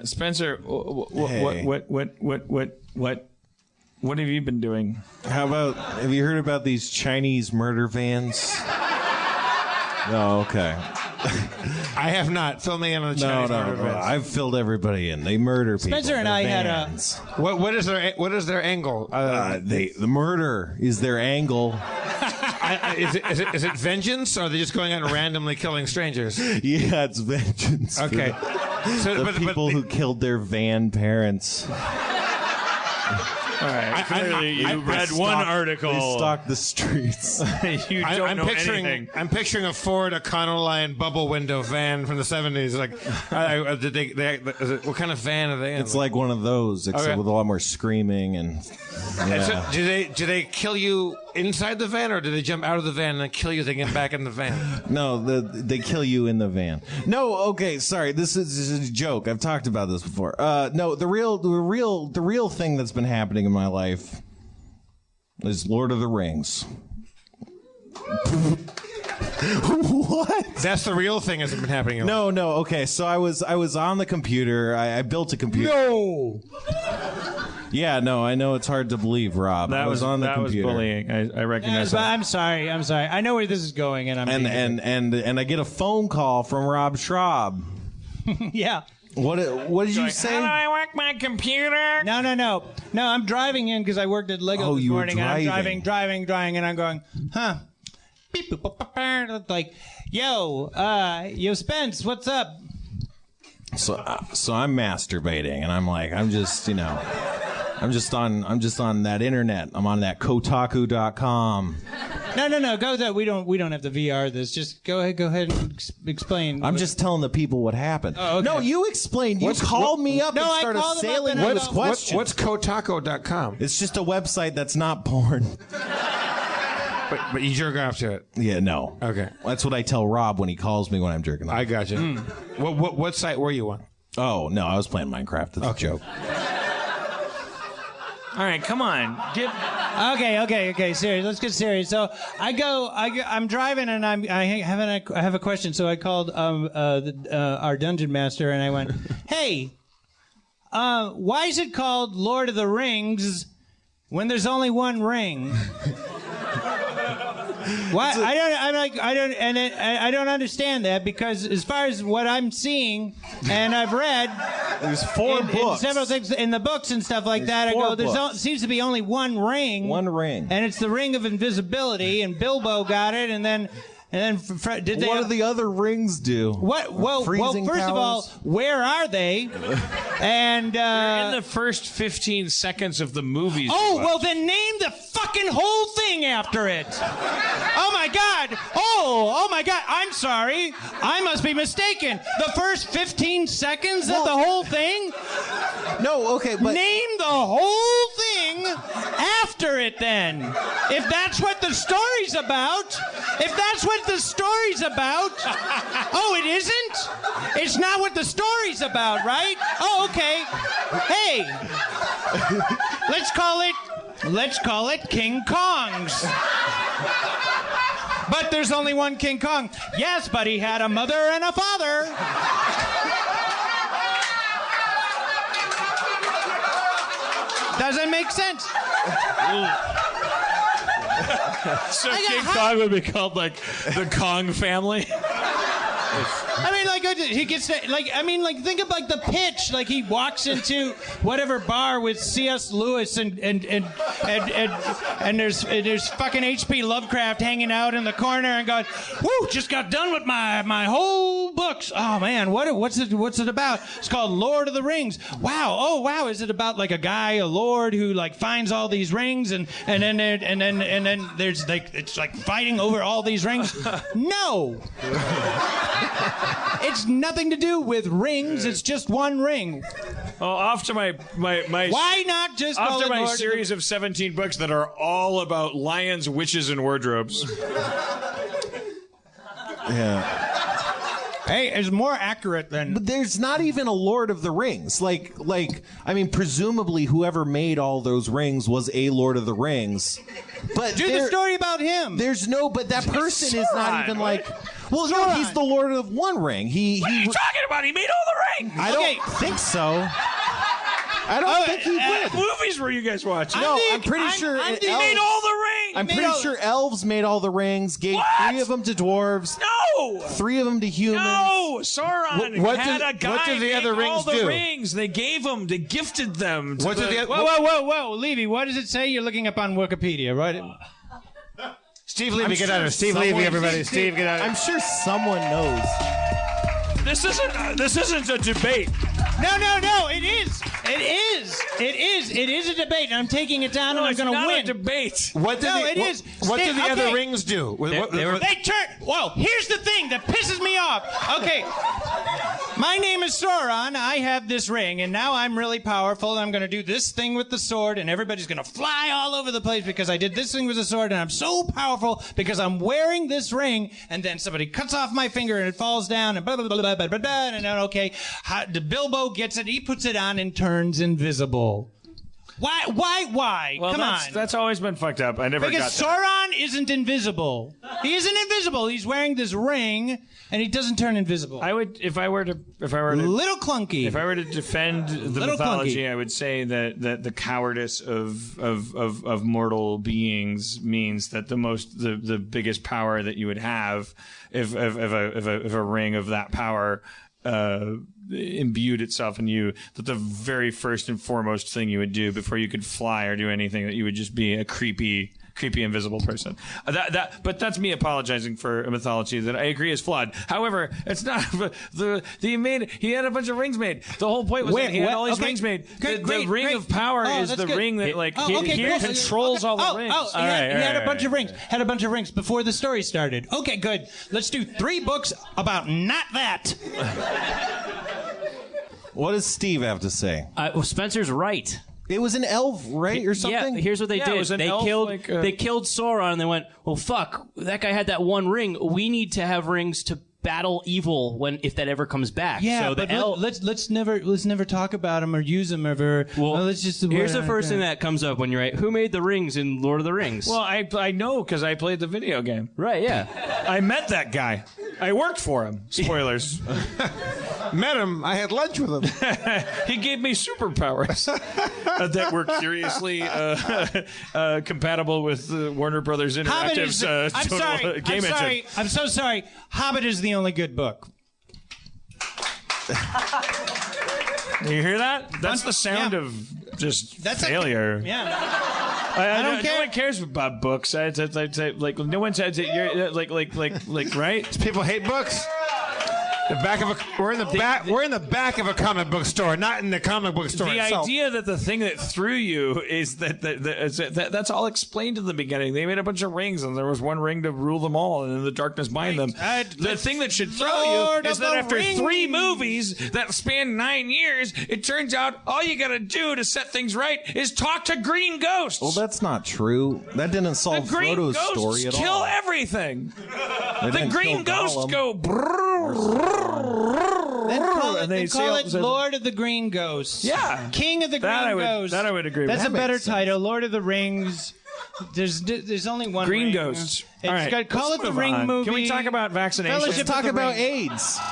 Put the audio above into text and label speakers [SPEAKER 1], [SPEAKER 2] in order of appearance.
[SPEAKER 1] Spencer,
[SPEAKER 2] Hey.
[SPEAKER 1] what have you been doing?
[SPEAKER 2] Have you heard about these Chinese murder vans? Oh, okay.
[SPEAKER 3] I have not. Fill me in on the Chinese murder vans.
[SPEAKER 2] I've filled everybody in. They murder people.
[SPEAKER 4] Spencer and I had a.
[SPEAKER 3] What is their angle?
[SPEAKER 2] The murder is their angle.
[SPEAKER 3] Is it vengeance, or are they just going out and randomly killing strangers?
[SPEAKER 2] Yeah, it's vengeance.
[SPEAKER 3] Okay.
[SPEAKER 2] So the people who killed their van parents.
[SPEAKER 1] All right. Clearly, you read one article.
[SPEAKER 2] They stalked the streets.
[SPEAKER 1] You don't know anything.
[SPEAKER 3] I'm picturing a Ford Econoline bubble window van from the 70s. Like, what kind of van are they in?
[SPEAKER 2] It's like one of those, except with a lot more screaming and. Yeah.
[SPEAKER 3] So, do they kill you inside the van, or do they jump out of the van and then kill you to get back in the van?
[SPEAKER 2] No, they kill you in the van. No, okay, sorry. This is a joke. I've talked about this before. No, the real thing that's been happening in my life is Lord of the Rings. What?
[SPEAKER 3] That's the real thing that's been happening.
[SPEAKER 2] No. Okay, so I was on the computer. I built a computer.
[SPEAKER 3] No.
[SPEAKER 2] Yeah, no, I know it's hard to believe, Rob. I was on the computer.
[SPEAKER 1] Was bullying. I recognize that.
[SPEAKER 4] I'm sorry. I know where this is going, and
[SPEAKER 2] and I get a phone call from Rob Schraub.
[SPEAKER 4] Yeah.
[SPEAKER 2] What did you say?
[SPEAKER 1] How do I work my computer?
[SPEAKER 4] No. I'm driving in because I worked at Lego this morning, and I'm driving, and I'm going, huh? Beep, boop, boop, boop, boop. Like, yo, Spence, what's up?
[SPEAKER 2] So I'm masturbating, and I'm like, I'm just on that internet. I'm on that Kotaku.com.
[SPEAKER 4] No. Go there. We don't have to VR this. Just go ahead and explain.
[SPEAKER 2] I'm just telling the people what happened.
[SPEAKER 4] Oh, okay.
[SPEAKER 2] No, you explained. You called me up and started assailing me with questions.
[SPEAKER 3] What's Kotaku.com?
[SPEAKER 2] It's just a website that's not porn.
[SPEAKER 3] But you jerk off to it.
[SPEAKER 2] Yeah, no.
[SPEAKER 3] Okay.
[SPEAKER 2] That's what I tell Rob when he calls me when I'm jerking off.
[SPEAKER 3] I got you. What site were you on?
[SPEAKER 2] Oh, no, I was playing Minecraft. That's a joke.
[SPEAKER 1] All right, come on.
[SPEAKER 4] Okay. Serious. Let's get serious. So I'm driving, and I have a question. So I called our dungeon master, and I went, "Hey, why is it called Lord of the Rings when there's only one ring?" Why? I don't understand that, because as far as what I'm seeing, and I've read,
[SPEAKER 2] there's four books,
[SPEAKER 4] in several things in the books and stuff like that. I go, seems to be only one ring.
[SPEAKER 2] One ring,
[SPEAKER 4] and it's the ring of invisibility. And Bilbo got it, and then did they?
[SPEAKER 2] What do the other rings do?
[SPEAKER 4] What? Well, first of all, where are they? And
[SPEAKER 1] you're in the first 15 seconds of the movies.
[SPEAKER 4] Oh, well, then name the fucking whole thing after it. Oh my God! Oh my God! I'm sorry. I must be mistaken. The first 15 seconds of the whole thing.
[SPEAKER 2] No, okay, but
[SPEAKER 4] name the whole thing after it. Then, if that's what the story's about. If that's what the story's about. Oh, it isn't? It's not what the story's about, right? Oh, okay. Hey, let's call it King Kong's. But there's only one King Kong. Yes, but he had a mother and a father. Doesn't make sense.
[SPEAKER 1] So King Kong would be called like the Kong family.
[SPEAKER 4] I mean, he gets to, think of the pitch. Like, he walks into whatever bar with C.S. Lewis and there's fucking H.P. Lovecraft hanging out in the corner and going, "Woo! Just got done with my whole books. Oh man, what's it about? It's called Lord of the Rings. Wow. Oh wow, is it about a guy, a lord who finds all these rings and then there's it's fighting over all these rings? No." It's nothing to do with rings. It's just one ring.
[SPEAKER 1] Well, after my
[SPEAKER 4] why not just
[SPEAKER 1] after my
[SPEAKER 4] Lord
[SPEAKER 1] series of 17 books that are all about lions, witches, and wardrobes.
[SPEAKER 2] Yeah.
[SPEAKER 4] Hey, it's more accurate than.
[SPEAKER 2] But there's not even a Lord of the Rings. Presumably whoever made all those rings was a Lord of the Rings. But
[SPEAKER 4] do the story about him.
[SPEAKER 2] There's no, but that person is not even Well, no, he's the Lord of One Ring.
[SPEAKER 1] What are you talking about? He made all the rings.
[SPEAKER 2] I don't think so. I don't think he did.
[SPEAKER 1] Movies were you guys watching?
[SPEAKER 2] No, I'm pretty sure
[SPEAKER 1] he made all the rings.
[SPEAKER 2] I'm pretty sure elves made all the rings, gave 3 of them to dwarves.
[SPEAKER 1] No!
[SPEAKER 2] 3 of them to humans.
[SPEAKER 1] No! Sauron had a guy
[SPEAKER 3] what did the other
[SPEAKER 1] make
[SPEAKER 3] rings
[SPEAKER 1] all the
[SPEAKER 3] do?
[SPEAKER 1] rings. They gave them, they gifted them. To
[SPEAKER 3] What did the
[SPEAKER 4] Whoa, Levy, what does it say? You're looking up on Wikipedia, right?
[SPEAKER 3] Steve Levy, get out of here. Steve Levy, everybody. Steve, get out of here.
[SPEAKER 2] I'm sure someone knows.
[SPEAKER 1] This isn't a debate.
[SPEAKER 4] No, it is. It is a debate, and I'm taking it down, and I'm going to win.
[SPEAKER 1] It's not a debate.
[SPEAKER 3] What did the other rings do?
[SPEAKER 4] They turn. Whoa! Here's the thing that pisses me off. Okay, my name is Sauron. I have this ring, and now I'm really powerful. And I'm going to do this thing with the sword, and everybody's going to fly all over the place because I did this thing with the sword, and I'm so powerful because I'm wearing this ring. And then somebody cuts off my finger, and it falls down, and blah blah blah blah blah blah. And then the Bilbo gets it. He puts it on and turns invisible. Why?
[SPEAKER 1] Well,
[SPEAKER 4] Come on.
[SPEAKER 1] That's always been fucked up. I never
[SPEAKER 4] Because
[SPEAKER 1] got that.
[SPEAKER 4] Sauron isn't invisible. He isn't invisible. He's wearing this ring, and he doesn't turn invisible.
[SPEAKER 1] I would, if I were to
[SPEAKER 4] Little clunky.
[SPEAKER 1] If I were to defend the
[SPEAKER 4] Little
[SPEAKER 1] mythology,
[SPEAKER 4] clunky.
[SPEAKER 1] I would say that the cowardice of mortal beings means that the biggest power that you would have if a ring of that power imbued itself in you, that the very first and foremost thing you would do before you could fly or do anything, that you would just be a creepy invisible person. But that's me apologizing for a mythology that I agree is flawed. However, it's not he had a bunch of rings made. The whole point was that he had all these rings made. The ring of power is the ring that controls all the rings.
[SPEAKER 4] He had a bunch of rings. Had a bunch of rings before the story started. Okay, good. Let's do 3 books about not that.
[SPEAKER 2] What does Steve have to say?
[SPEAKER 5] Well, Spencer's right.
[SPEAKER 2] It was an elf, right, or something?
[SPEAKER 5] Yeah, here's what they
[SPEAKER 1] Yeah, it
[SPEAKER 5] did.
[SPEAKER 1] was an
[SPEAKER 5] They
[SPEAKER 1] elf,
[SPEAKER 5] killed
[SPEAKER 1] like,
[SPEAKER 5] they killed Sauron, and they went, well, fuck, that guy had that one ring. We need to have rings to battle evil if that ever comes back.
[SPEAKER 4] Yeah,
[SPEAKER 5] so
[SPEAKER 4] but let's never talk about him or use him ever.
[SPEAKER 5] Well,
[SPEAKER 4] let's just.
[SPEAKER 5] Here's the first thing that comes up when you're right. Who made the rings in Lord of the Rings?
[SPEAKER 1] Well, I know because I played the video game.
[SPEAKER 5] Right, yeah.
[SPEAKER 1] I met that guy. I worked for him. Spoilers.
[SPEAKER 3] Met him. I had lunch with him.
[SPEAKER 1] He gave me superpowers that were curiously compatible with Warner Brothers Interactive's total game engine.
[SPEAKER 4] I'm so sorry. Hobbit is the only good book.
[SPEAKER 1] You hear that? That's the sound of just failure. I don't care. No one cares about books. I'd say, like, no one says that you're like, right?
[SPEAKER 3] People hate books. We're in the back of a comic book store, not in the comic book store.
[SPEAKER 1] The
[SPEAKER 3] itself.
[SPEAKER 1] idea that the thing that threw you is that's all explained in the beginning. They made a bunch of rings, and there was one ring to rule them all, and then the darkness bind them. The thing that should throw you is that after 3 movies that span 9 years, it turns out all you got to do to set things right is talk to green ghosts.
[SPEAKER 2] Well, that's not true. That didn't solve
[SPEAKER 1] the green
[SPEAKER 2] Frodo's
[SPEAKER 1] ghosts
[SPEAKER 2] story at all.
[SPEAKER 1] kill everything.
[SPEAKER 2] They
[SPEAKER 1] The
[SPEAKER 2] didn't
[SPEAKER 1] green
[SPEAKER 2] kill
[SPEAKER 1] ghosts
[SPEAKER 2] Gollum.
[SPEAKER 1] go.
[SPEAKER 4] Then call it Lord of the Green Ghosts.
[SPEAKER 1] Yeah.
[SPEAKER 4] King of the Green Ghosts.
[SPEAKER 1] That I would agree
[SPEAKER 4] That's
[SPEAKER 1] with.
[SPEAKER 4] a better title. Lord of the Rings. There's only one
[SPEAKER 1] Green
[SPEAKER 4] ring.
[SPEAKER 1] Ghosts.
[SPEAKER 4] It's
[SPEAKER 1] All right,
[SPEAKER 4] call
[SPEAKER 1] let's
[SPEAKER 4] it the
[SPEAKER 1] move
[SPEAKER 4] Ring
[SPEAKER 1] on.
[SPEAKER 4] movie.
[SPEAKER 1] Can we talk about vaccinations?
[SPEAKER 4] Fellowship
[SPEAKER 2] Let's talk
[SPEAKER 4] of the
[SPEAKER 2] about
[SPEAKER 4] Ring.
[SPEAKER 2] AIDS.